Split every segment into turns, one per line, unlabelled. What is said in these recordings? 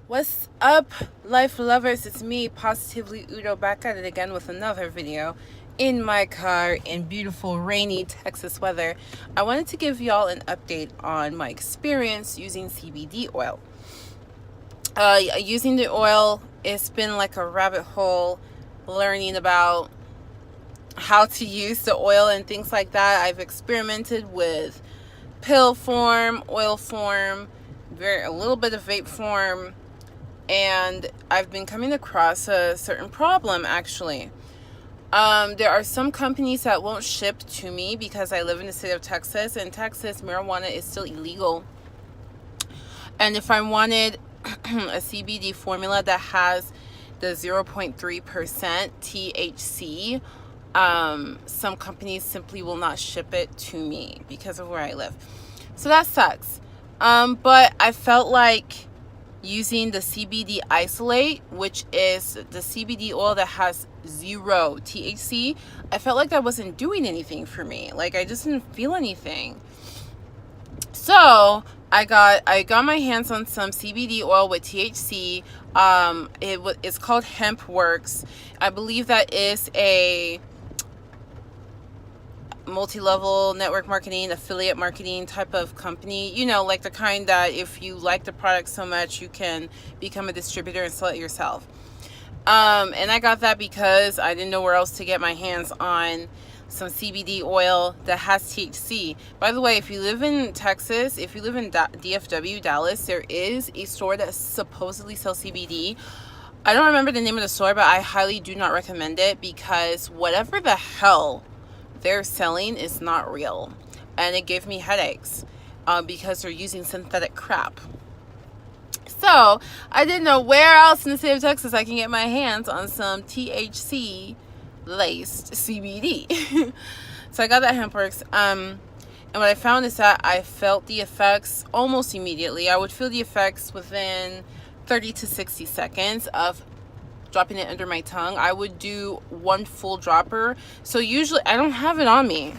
What's up, life lovers? It's me, Positively Udo, back at it again with another video in my car in beautiful rainy Texas weather. I wanted to give y'all an update on my experience using CBD oil. Using the oil, it's been like a rabbit hole learning about how to use the oil and things like that. I've experimented with pill form, oil form, a little bit of vape form, and I've been coming across a certain problem actually. There are some companies that won't ship to me because I live in the state of Texas. In Texas, marijuana is still illegal. And if I wanted a CBD formula that has the 0.3% THC, some companies simply will not ship it to me because of where I live. So that sucks. But I felt like using the CBD Isolate, which is the CBD oil that has 0 THC, I felt like that wasn't doing anything for me. Like, I just didn't feel anything. So I got my hands on some CBD oil with THC. It's called Hempworx. I believe that is a multi-level network marketing, affiliate marketing type of company, you know, like the kind that if you like the product so much you can become a distributor and sell it yourself. And I got that because I didn't know where else to get my hands on some CBD oil that has THC. By the way, if you live in Texas, if you live in DFW, Dallas, there is a store that supposedly sells CBD. I don't remember the name of the store, but I highly do not recommend it because whatever the hell they're selling is not real, and it gave me headaches because they're using synthetic crap. So I didn't know where else in the state of Texas I can get my hands on some THC laced CBD. So I got that Hempworx, and what I found is that I felt the effects almost immediately. I would feel the effects within 30 to 60 seconds of dropping it under my tongue. I would do one full dropper. So usually I don't have it on me.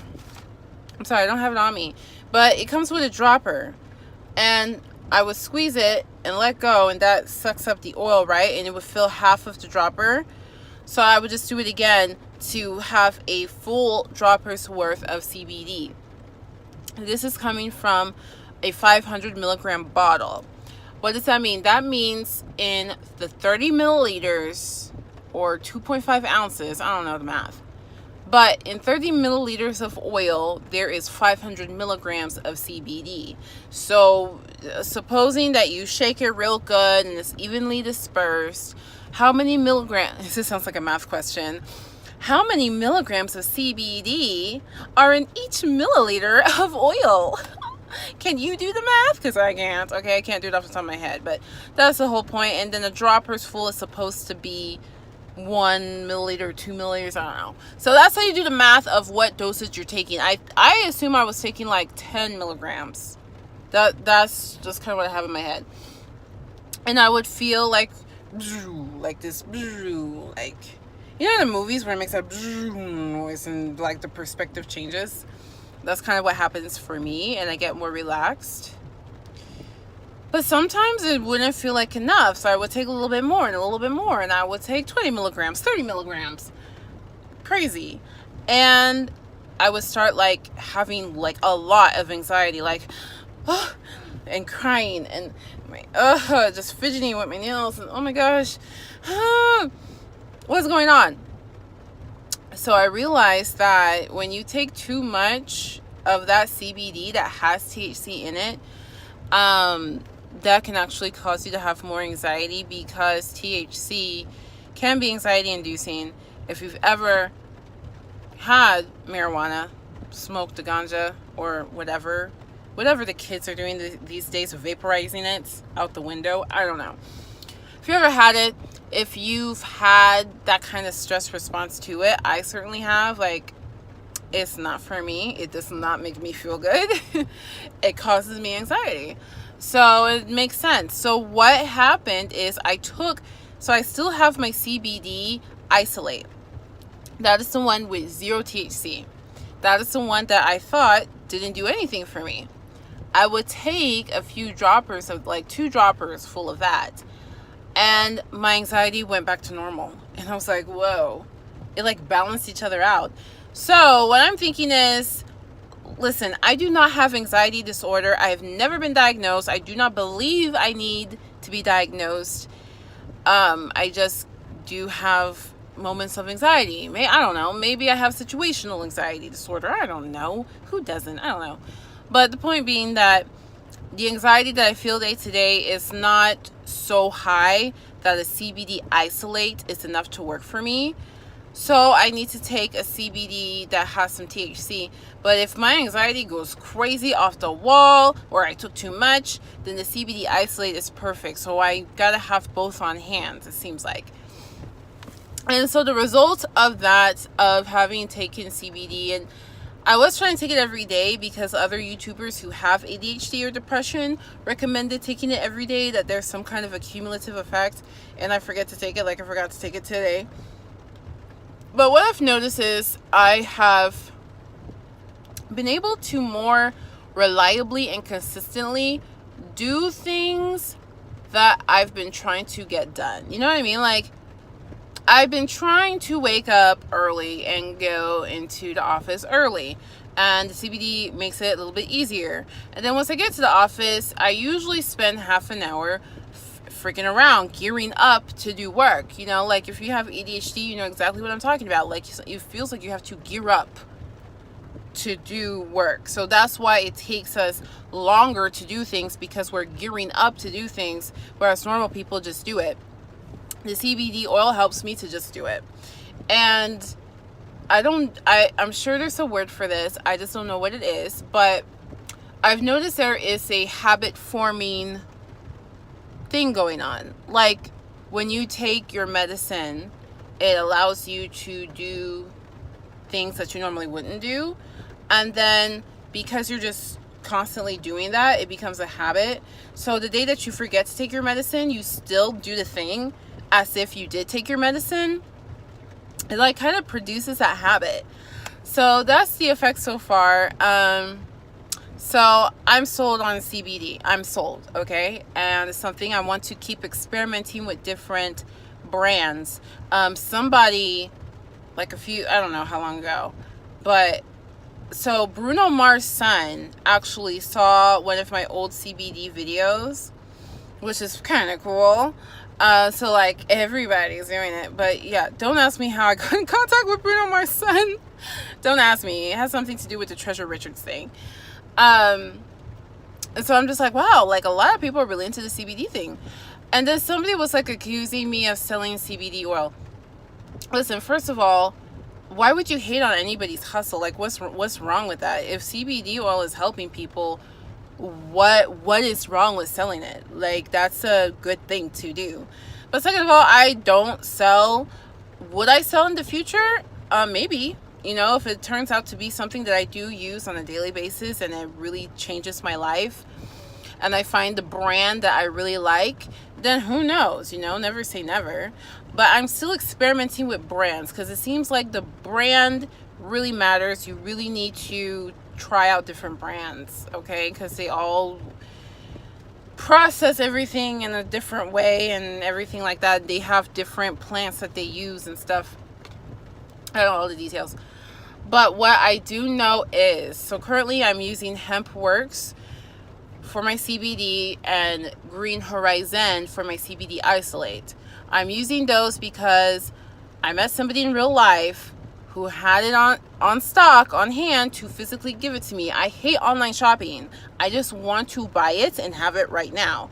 I don't have it on me, but it comes with a dropper, and I would squeeze it and let go, and that sucks up the oil, right? And it would fill half of the dropper. So I would just do it again to have a full dropper's worth of CBD. This is coming from a 500 milligram bottle. What does that mean? That means in the 30 milliliters or 2.5 ounces, I don't know the math, but in 30 milliliters of oil, there is 500 milligrams of CBD. So supposing that you shake it real good and it's evenly dispersed, how many milligrams, this sounds like a math question, how many milligrams of CBD are in each milliliter of oil? Can you do the math? Because I can't. Okay, I can't do it off the top of my head, but that's the whole point. And then the dropper's full is supposed to be 1 milliliter, 2 milliliters, I don't know. So that's how you do the math of what dosage you're taking. I assume I was taking like 10 milligrams. That's just kind of what I have in my head. And I would feel like this, like, you know, in the movies where it makes that noise and like the perspective changes. That's kind of what happens for me, and I get more relaxed. But sometimes it wouldn't feel like enough, so I would take a little bit more and a little bit more, and I would take 20 milligrams, 30 milligrams. Crazy. And I would start like having like a lot of anxiety, like, and crying, and just fidgeting with my nails, and oh my gosh, what's going on? So I realized that when you take too much of that CBD that has THC in it, that can actually cause you to have more anxiety, because THC can be anxiety inducing. If you've ever had marijuana, smoked the ganja, or whatever the kids are doing these days, vaporizing it out the window, I don't know. If you ever had it, if you've had that kind of stress response to it, I certainly have. Like, it's not for me. It does not make me feel good. It causes me anxiety. So it makes sense. So what happened is I still have my CBD Isolate. That is the one with 0 THC. That is the one that I thought didn't do anything for me. I would take a few droppers of, like 2 droppers full of that. and my anxiety went back to normal. And I was like, whoa, it like balanced each other out. So what I'm thinking is, listen, I do not have anxiety disorder. I have never been diagnosed. I do not believe I need to be diagnosed. I just do have moments of anxiety. I don't know. Maybe I have situational anxiety disorder. I don't know. Who doesn't? I don't know. But the point being that the anxiety that I feel day to day is not so high that a CBD Isolate is enough to work for me. So I need to take a CBD that has some THC. But if my anxiety goes crazy off the wall or I took too much, then the CBD Isolate is perfect. So I gotta have both on hand, it seems like. And so the result of that, of having taken CBD, and I was trying to take it every day because other YouTubers who have ADHD or depression recommended taking it every day, that there's some kind of a cumulative effect. And I forget to take it, like I forgot to take it today. But what I've noticed is I have been able to more reliably and consistently do things that I've been trying to get done. You know what I mean? Like, I've been trying to wake up early and go into the office early. And the CBD makes it a little bit easier. And then once I get to the office, I usually spend half an hour freaking around, gearing up to do work. You know, like if you have ADHD, you know exactly what I'm talking about. Like, it feels like you have to gear up to do work. So that's why it takes us longer to do things, because we're gearing up to do things, whereas normal people just do it. The CBD oil helps me to just do it. And I'm sure there's a word for this, I just don't know what it is, but I've noticed there is a habit forming thing going on. Like, when you take your medicine, it allows you to do things that you normally wouldn't do, and then because you're just constantly doing that, it becomes a habit. So the day that you forget to take your medicine, you still do the thing as if you did take your medicine. It like kind of produces that habit. So that's the effect so far. So I'm sold on CBD. I'm sold, okay? And it's something I want to keep experimenting with different brands. Somebody, like I don't know how long ago, but so Bruno Mars' son actually saw one of my old CBD videos, which is kind of cool. So like everybody's doing it, but yeah, don't ask me how I got in contact with Bruno Mars' son. Don't ask me. It has something to do with the Treasure Richards thing. And so I'm just like, wow, like a lot of people are really into the CBD thing. And then somebody was like accusing me of selling CBD oil. Listen, first of all, why would you hate on anybody's hustle? Like, what's wrong with that? If CBD oil is helping people, what is wrong with selling it? Like, that's a good thing to do. But second of all, I don't sell. Would I sell in the future? Maybe. You know, if it turns out to be something that I do use on a daily basis and it really changes my life, and I find the brand that I really like, then who knows? You know, never say never. But I'm still experimenting with brands, because it seems like the brand really matters. You really need to try out different brands, okay? Because they all process everything in a different way and everything like that. They have different plants that they use and stuff. I don't know all the details. But what I do know is, so currently I'm using Hempworx for my CBD and Green Horizen for my CBD Isolate. I'm using those because I met somebody in real life who had it on stock, on hand, to physically give it to me. I hate online shopping. I just want to buy it and have it right now.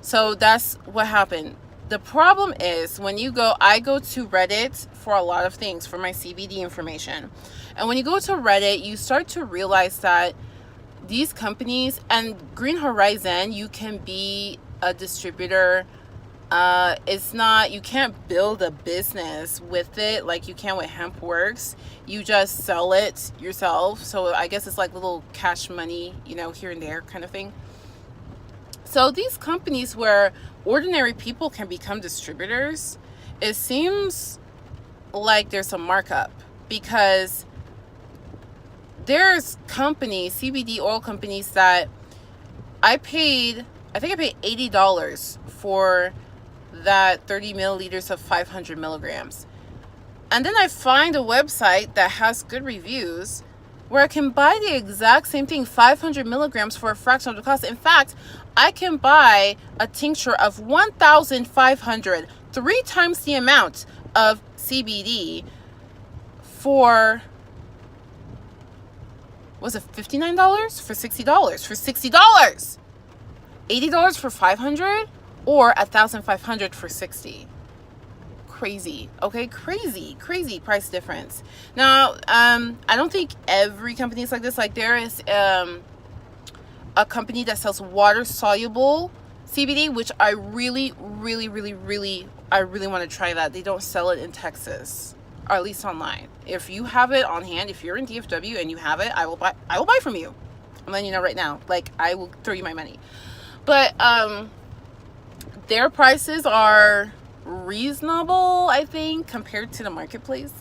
So that's what happened. The problem is, when you go, I go to Reddit for a lot of things for my CBD information. And when you go to Reddit, you start to realize that these companies, and Green Horizen, you can be a distributor. It's not, you can't build a business with it like you can with Hempworx. You just sell it yourself. So I guess it's like little cash money, you know, here and there kind of thing. So these companies where ordinary people can become distributors, it seems like there's a markup, because there's companies, CBD oil companies, that I think I paid $80 for that 30 milliliters of 500 milligrams. And then I find a website that has good reviews where I can buy the exact same thing, 500 milligrams, for a fraction of the cost. In fact, I can buy a tincture of 1,500, 3 times the amount of CBD for, was it $59? For $60. For $60. $80 for 500 or 1,500 for 60. Crazy. Okay, crazy price difference. Now I don't think every company is like this. Like, there is a company that sells water soluble CBD, which I really want to try that. They don't sell it in Texas, or at least online. If you have it on hand, if you're in DFW and you have it, I will buy from you. I'm letting you know right now. Like, I will throw you my money. But their prices are reasonable, I think, compared to the marketplace.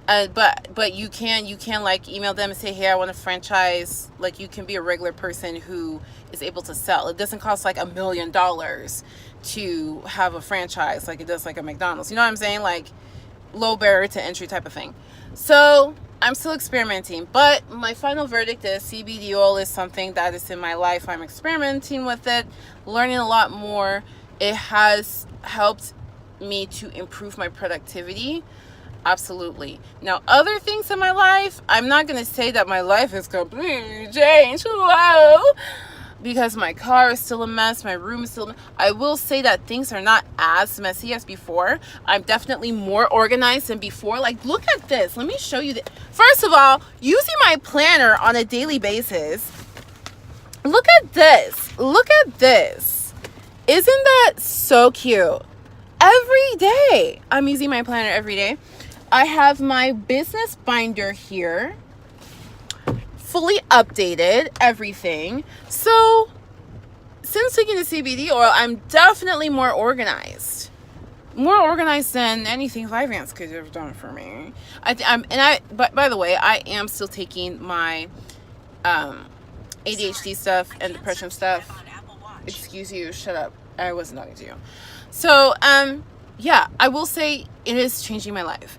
But you can like email them and say, hey, I want a franchise. Like, you can be a regular person who is able to sell. It doesn't cost like $1 million to have a franchise like it does like a McDonald's. You know what I'm saying? Like, low barrier to entry type of thing. So I'm still experimenting, but my final verdict is CBD oil is something that is in my life. I'm experimenting with it, learning a lot more. It has helped me to improve my productivity. Absolutely. Now, other things in my life, I'm not going to say that my life is completely changed. Whoa. Because my car is still a mess, my room is still a mess. I will say that things are not as messy as before. I'm definitely more organized than before. Like, look at this. Let me show you this. First of all, using my planner on a daily basis. Look at this. Look at this. Isn't that so cute? Every day, I'm using my planner every day. I have my business binder here, fully updated, everything. So since taking the CBD oil, I'm definitely more organized than anything Vyvanse could have done for me. But by the way, I am still taking my ADHD stuff and depression stuff. Excuse you, shut up. I wasn't talking to you. So yeah, I will say it is changing my life.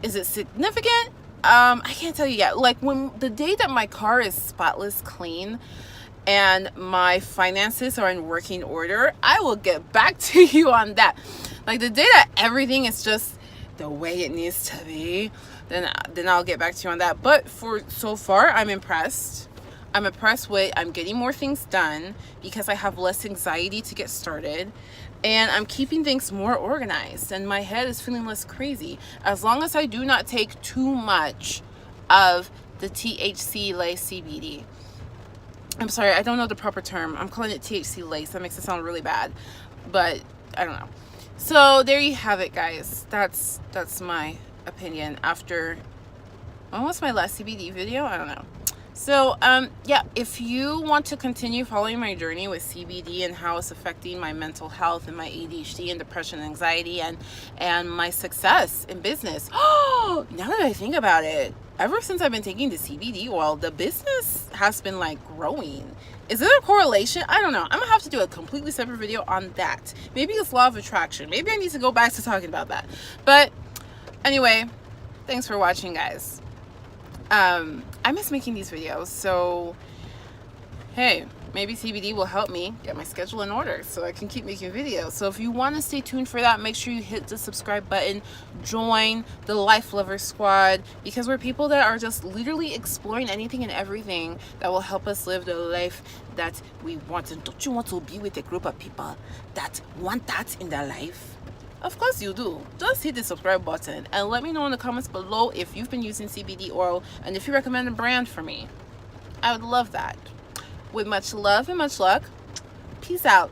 Is it significant? I can't tell you yet. Like, when the day that my car is spotless clean and my finances are in working order, I will get back to you on that. Like, the day that everything is just the way it needs to be, then I'll get back to you on that. But for so far, I'm impressed. I'm impressed with, I'm getting more things done because I have less anxiety to get started. And I'm keeping things more organized and my head is feeling less crazy. As long as I do not take too much of the THC lace CBD. I'm sorry, I don't know the proper term. I'm calling it THC lace. That makes it sound really bad. But I don't know. So there you have it, guys. That's my opinion after, when was my last CBD video? I don't know. So yeah, if you want to continue following my journey with CBD and how it's affecting my mental health and my ADHD and depression and anxiety and my success in business. Oh, now that I think about it, ever since I've been taking the CBD oil, the business has been like growing. Is there a correlation? I don't know. I'm gonna have to do a completely separate video on that. Maybe it's law of attraction. Maybe I need to go back to talking about that. But anyway, thanks for watching, guys. I miss making these videos, so hey, maybe CBD will help me get my schedule in order so I can keep making videos. So if you want to stay tuned for that, make sure you hit the subscribe button, join the Life Lover Squad, because we're people that are just literally exploring anything and everything that will help us live the life that we want. And don't you want to be with a group of people that want that in their life? Of course you do. Just hit the subscribe button and let me know in the comments below if you've been using CBD oil and if you recommend a brand for me. I would love that. With much love and much luck, peace out.